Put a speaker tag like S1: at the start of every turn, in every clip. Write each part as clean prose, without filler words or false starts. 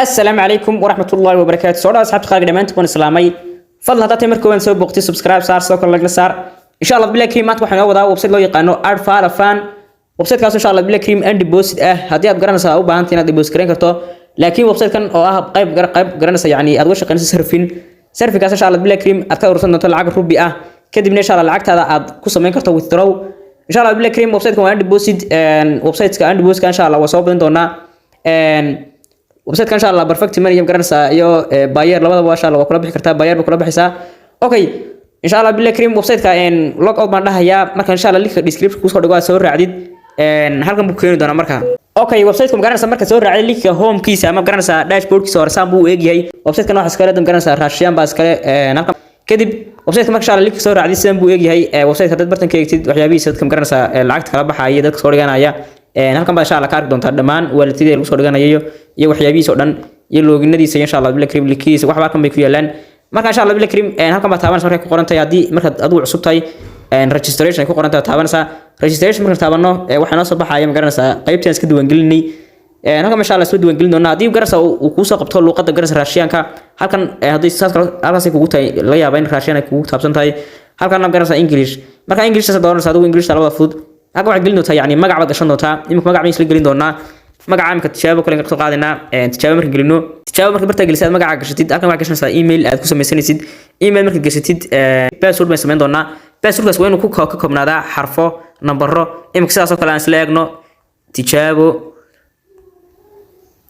S1: السلام عليكم ورحمة الله وبركاته. سؤال أصحاب خارج دمان تكون إسلامي. فضل هذا تمر كون سوي بوقتي سبسكرايب صار سوكر لايك صار. إن شاء الله بالله كريم ما تروح نعوض وبسيط لو يقانو أرفع فان. وبسيط كاس إن شاء الله بالله كريم عندي بوست هدي أبغى سا أو بانتي نادي بوست كرين كرتو. لكن وبسيط كان قيب قرنا يعني أدوش قناة سرفين كاس إن شاء الله بالله كريم أذكر رسالة طلع عقب ربي كده من إن شاء الله العقد هذا عاد كوسا من كرتو وثرو. إن شاء الله بالله كريم وبسيط كمان عندي بوست وبسيط كان عندي بوست كان إن شاء الله وصوب دونا وبسيط كان إن شاء الله برفكت مريم قرنسا يو باير لبض ما شاء الله وكل بحكي كرتاب باير بكل بحسا أوكي إن شاء الله بالله كريم وبسيط كان لوك أوت بعدها يا مركز إن شاء الله ليك ديسكريبشن كوسكو دقوا سوور عديد هالكم بكينو دونا مركز أوكي وبسيط كم قرنسا مركز سوور عديد ليك هوم كيس أما قرنسا داشبورد كيس ورسام بو إيجي هاي وبسيط كان واحد سكرة دم قرنسا راشيان باس كله هالكم كذب وبسيط كم إن شاء الله ليك سوور عديد سام بو إيجي هاي وبسيط كتبت برتن كيكتد وحيابي سد كم قرنسا العقد كلام بحاجة دك سوور جانا يا halkan baa insha Allah ka arki doontaa dhamaan waalidada lagu soo dhiganayo iyo waxyaabihiisa oo dhan iyo looginadiisa insha Allah bil krim likiisa wax halkan bay ku yeelaan marka insha Allah bil krim halkan baa taabanaysa markay ku qoran tahay hadii marka adigu cusub tahay registration ay ku qoran tahay taabanaysa registration marka taabano waxa noo soo baxaya magaranaysa qaybtan iska diiwaan gelinay halkan insha Allah soo diiwaan gelin doonaa hadii garanaysa uu ku soo qabto luqadda garanaysa raashiyanka halkan hadii halkaas ay kugu tahay la yaabaa in raashiyan ay kugu taabsan tahay halkan garanaysa English marka English sa doonaysa adigu English labada fudud أقول عقلنا تا يعني مقع بعد عشان نوتا يمكن مقع مين سلقلين دونا مقع عام كتشابه كلنا كتوقع قاعدنا تشابه مركب قلنا تشابه مركب برتا جلسات مقع عقشتيد أكمل عقشنا سا إيميل أدكوس مسني سيد إيميل مركب جلساتيد باسورد ما يسمين دونا باسورد بس وينو كوكا كوكا من هذا حرفه نمبره يمكن ساسو كلام سلاقنا تشابه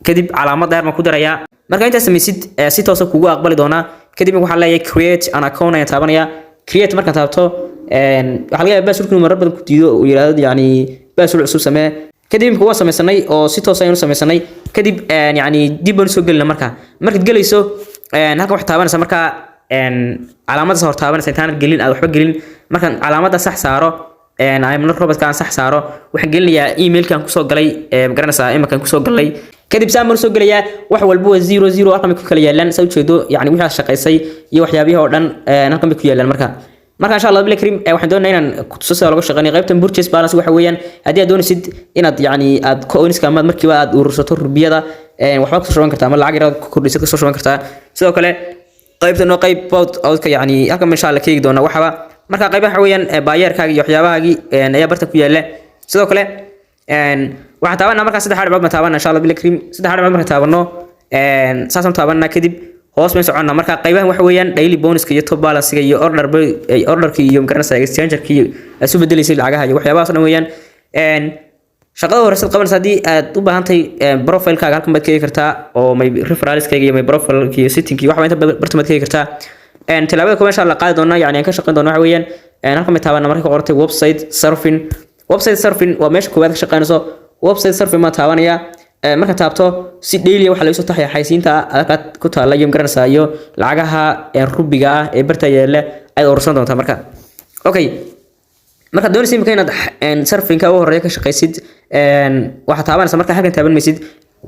S1: كذب علامات دار ما كودر يا مركب أنت سمي سيد توصل كوجو أقبل دونا كذب يقول حلا create أنا كونه يتابعنا يا create مركب تابته waxa laga yaabaa baasurku marar badan ku diido oo yiraahdo yani baasur cusub samee kadib kuwa sameeysanay oo si toos ah aynu sameeysanay kadib yani dib aan soo galna marka galayso halka wax taabanaysa marka calaamada soo taabanaysa intaan gelin aad waxba gelin marka calaamada sax saaro ay man robot kan sax saaro waxaan gelinayaa emailkan ku soo galay garanaysa imakan ku soo galay kadib saamar soo galaya wax walba 00 halkan ku kala yeelan soo jeedo yani wixii shaqaysay iyo waxyaabaha oo dhan halkan ku yeelan marka إن شاء الله بالكريم waxaan doonaynaa inaan ku tuso lagu shaqeeyo qaybtan purchase balance waxa weeyaan hadii aad doonaysid inaad yani aad coinska ama markiiba aad urursato rubiyada waxba ku soo shaqeyn kartaa ama lacag yar ku kordhisid ku soo shaqeyn kartaa sidoo kale qaybtan oo qayb out ka yani halkan insha Allah keegi doona waxba marka qaybaha waxa weeyaan baayarkaaga iyo waxyaabahaagi ayaa barta ku yaala sidoo kale waxaan taabanaa marka saddex dhibcood ma taabanaa insha Allah bilkrim saddex dhibcood marka taabano saasan taabanaa kadib hoos ma soconna marka qaybahan waxa weeyaan daily bonus iyo top balance iyo orderki iyo garanaysa exchange-ki asu bedelisay lacagaha iyo waxyaabahaas dhan weeyaan shaqada hore sid qabanaysa hadii aad u baahantahay profile-kaaga halkan baad ka heli kartaa oo my referrals-kaaga iyo my profile-ki iyo setting-ki waxa inta bartamaad ka heli kartaa talaabada kooban insha Allah qaadi doona yani aan ka shaqeyn doona waxa weeyaan halkan ma taabana marka qortay website surfing waa meesha koowaad ka shaqeynayso website surfing ma taabanaya marka taabto si daily waxa lagu soo taxay xaysiinta aad ku taala yum garanaysa iyo lacagaha rubiga ah ee barta yeela ay urursan doontaa marka okay marka doonaysid inaad surfing-ka u horeeyo ka shaqeysid waxa taabanaysa marka halkan taaban maysid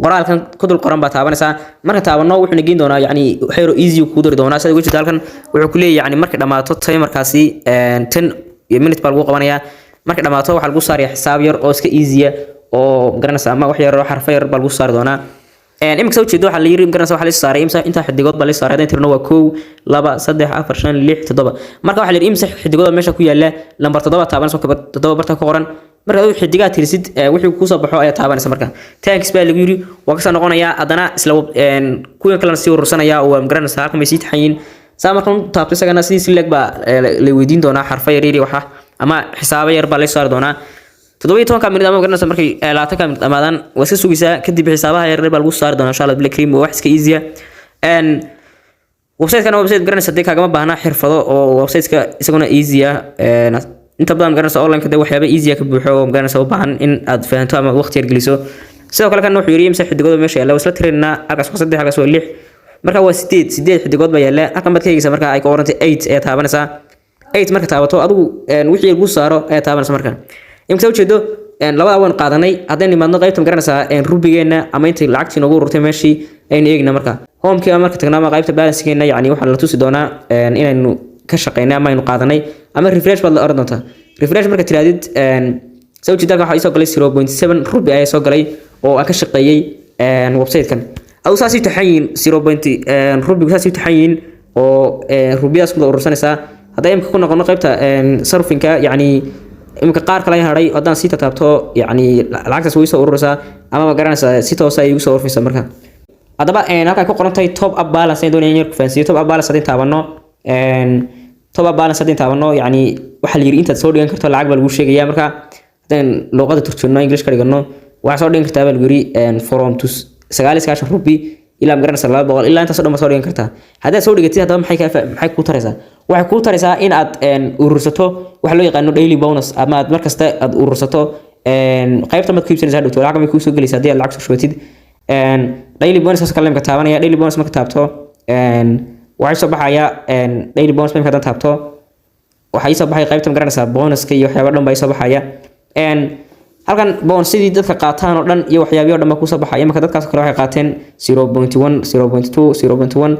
S1: qoraalkan ku dul qoran baa taabanaysa marka taabano wuxuu nageyn doonaa yani xeero easy ku dari doonaa sida wajid halkan wuxuu ku leeyahay yani markay dhamaato timerkaasi 10 minutes baa lagu qabanaya markay dhamaato waxa lagu saarayaa xisaab yar oo iska easy oo garanaysa ama wax yar oo xarf yar bal lagu saar doona imika soo jeedo waxa la yiri garanaysa waxa la saaray imsa inta xidigood bal la saaray inta waa 1 2 3 4 5 6 7 marka waxa la yiri imsa xidigood meesha ku yaala lambar 7 taaban soo kabad 7 barta ku qoran marka uu xidigaa tirisid wixii ku soo baxo ayaa taabanaysa marka thanks baa lagu yiri waa ka soo noqonaya adana isla kuwa kale si urursanaya oo garanaysa halka may sii taxayin saamarkan taabtay sagana sidii leg baa la weydiin doona xarf yar yar waxa ama xisaab yar baa la saar doona 17 minute ama garanaysa markay 20 minute amaadaan waa si sugaysa kadib xisaabaha yar baa lagu saar doona insha Allah black cream wax iska easy website-kan website garanaysa dadka kagama baahna xirfado oo website-ka isaguna easy inta badan garanaysa online-ka waxyaabo easy ka buuxo oo garanaysa u baahan in aad fahanto ama waqti yar geliso sidoo kale kan wuxuu yiri imsa xidigood meesha yaala wasla tirina halkaas waa 3 halkaas waa 6 marka waa 8 xidigood baa yaala halkan baad ka eegaysa marka ay ka qorantay 8 ee taabanaysa 8 marka taabato adigu wixii lagu saaro ee taabanaysa marka imka soo jeedo labada waan qaadanay hadeen nimaadno qaybtan garanaysa rubigeena ama inta lacagtii nagu ururtay meeshii aynu eegna marka home-ki marka tagnaa qaybta balance-geena yani waxa la tusi doonaa inaynu ka shaqeynaa ama aynu qaadanay ama refresh baad la oran doontaa refresh marka tiraadid soo jeedada waxa soo galay 0.7 rubi ay soo galay oo ka shaqeeyay website-kan adu saasi taxayin 0. rubiga saasi taxayin oo rubiyaas ku urursanaysa haday imka ku noqono qaybta sarfinka yani imka qaar kale haray hadaan si taabto yani lacagtaas way soo ururaysa ama ma garanaysa si toos ay ugu soo ururaysa marka hadaba halka ku qoran tahay top up balance ay doonayaan inay ku faansiyo top up balance hadii taabano top up balance hadii taabano yani waxa la yiri inta soo dhigan karto lacag baa lagu sheegaya marka hadaan luqada turjumno English ka dhigano waxa soo dhigan kartaa baa lagu yiri from to 9 rubi ila ma garanaysa 200 ila inta soo dhama soo dhigan kartaa hadaa soo dhigatid hadaba maxay ku taraysaa waxay ku taraysaa in aad urursato waxa loo yaqaan daily bonus ama aad markasta aad urursato qaybta mad ku iibsanaysaa dhigto lacag ma ku soo galaysaa hadii aad lacag soo shubtid daily bonus ka lamka taabanaya daily bonus marka taabto waxay soo baxaya daily bonus marka aad taabto waxay soo baxay qaybta ma garanaysaa bonuska iyo waxyaabo dhan bay soo baxaya halkan bonus sidii dadka qaataan oo dhan iyo waxyaabiyo dhan ba ku soo baxaya marka dadkaas kale waxay qaateen 0.1 0.2 0.1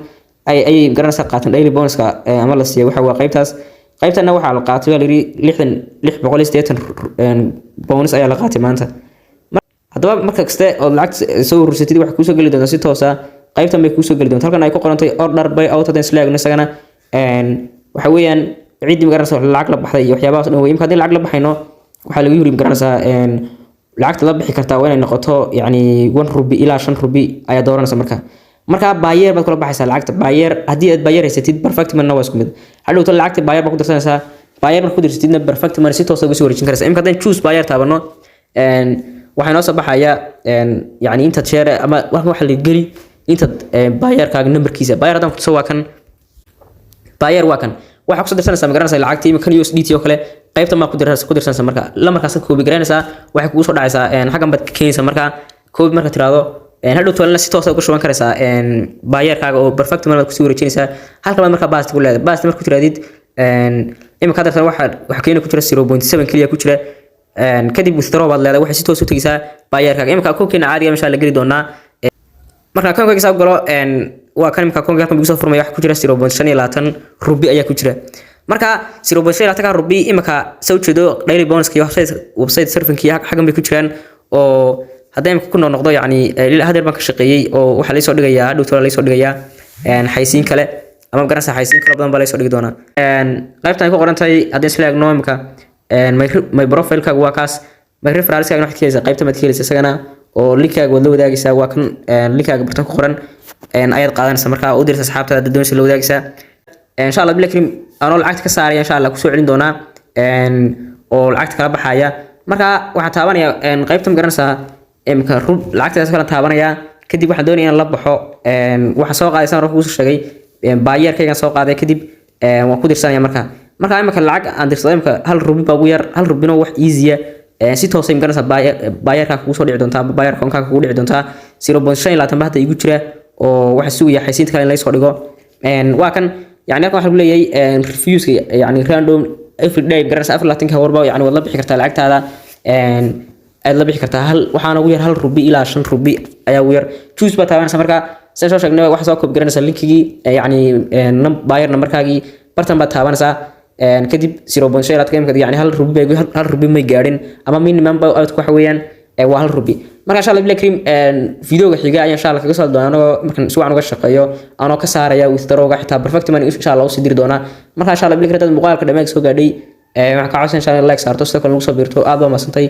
S1: ay garanaysaa qaataan daily bonuska ama la siiyay waxa waa qaybtana waxa la qaatay waa liri 680 bonus ayaa la qaatay maanta hadaba marka kaste oo lacag soo urursatid waxa ku soo gali doonta si toos ah qaybtan bay ku soo gali doonta halkan ay ku qorantay order by out hadan slaagno isagana waxa weeyaan ciidii magaranaysa lacag la baxday iyo waxyaabahaas dhan weeyimka hadii lacag la baxayno waxa lagu yiri magaranaysa lacagta la bixi kartaa waa inay noqoto yani 1 rubi ila 5 rubi ayaa dooranaysa marka buyer baad kula baxaysaa lacagta buyer hadii aad buyer haysatid perfect man waa isku mid hadhowto lacagta buyer baad ku dirsanaysaa buyer marka ku dirsatidna perfect man si toos ah ugu soo wareejin karaysaa imka hadaan choose buyer taabano waxay noo soo baxaya yani inta share ama waxa la gali inta buyer kaaga numberkiisa buyer hadaan ku soo waa kan buyer waa kan waxa ku soo dirsanaysaa magaranaysaa lacagta imka USDT oo kale qaybta ma ku dirsanaysaa marka la markaas ku koobi garanaysaa waxa kugu soo dhacaysaa xagan bad keenaysaa marka koobi marka tiraado hadhowto la si toos ah ugu shuban karaysaa buyer kaaga oo perfect man ku soo wareejinaysaa halka marka baast ku leedahay baast marka ku tiraadid imka hadda waxa keenay ku jira 0.7 kaliya ku jira kadib withdraw baad leedahay waxa si toos u tagaysaa buyer kaaga imka koobkeena caadiga insha Allah gali doonaa marka koobkaaga soo galo waa kan imka koobkaaga ugu soo furmay waxa ku jira 0.25 rubi ayaa ku jira marka 0.25 rubi imka soo jeedo daily bonus ka website surfing-ki xagan bay ku jiraan oo haday imka ku noqdo yani hadeer baan ka shaqeeyay oo waxa la soo dhigayaa dhowto la soo dhigayaa xaysiin kale ama garanaysa xaysiin kale badan baa la soo dhigi doonaa qaybtan ku qoran tahay hadii slaagno imka my profile kaaga waa kaas my reference kaaga waxa keenaysa qaybta mad keenaysa isagana oo linkaaga wada wadaagaysa waa kan linkaaga bartan ku qoran ayaad qaadanaysa marka u diraysa asxaabtada dad doonaysa la wadaagaysa insha Allah bilaa karim anoo lacag ka saaraya insha Allah ku soo celin doonaa oo lacag kala baxaya marka waxa taabanaya qaybta ma garanaysa imka rub lacagtaas kala taabanaya kadib waxaan doonayaa in la baxo waxa soo qaadaysan ruux uu sheegay buyer kayga soo qaaday kadib waan ku dirsanaya marka imka lacag aan dirsaday imka 1 rubi baa ugu yar 1 rubina wax easy si toos ah garanaysa buyer ka kugu soo dhici doonta buyer ka kugu dhici doonta 0.5 bahda igu jira oo waxa sugaya xaysiinta kale in la soo dhigo waa kan yani halkan waxa lagu leeyahay reviews yani random every day garanaysa 24 ka warba yani wad la bixi kartaa lacagtaada aad la bixi kartaa waxaana ugu yar 1 rubi ila 5 rubi ayaa ugu yar choose ba taabanaysa marka soo soo sheegnay waxa soo koob garanaysa linkigi yani buyer numberkaagi bartan ba taabanaysa kadib 0.5 ka imka yani 1 rubi may gaadhin ama minimum ba aad ku waxa weeyaan waa 1 rubi marka insha Allah bilaa karim videoga xiga ayaan insha Allah kaga soo doonaa markan si wacan uga shaqeeyo anoo ka saaraya withdrawga xitaa perfect man insha Allah u sii diri doonaa marka insha Allah bilaa karim muuqaalka dhameeg soo gaadhay waxaan ka codsan insha Allah like saarto sidoo kale lagu soo biirto aad ba maasantay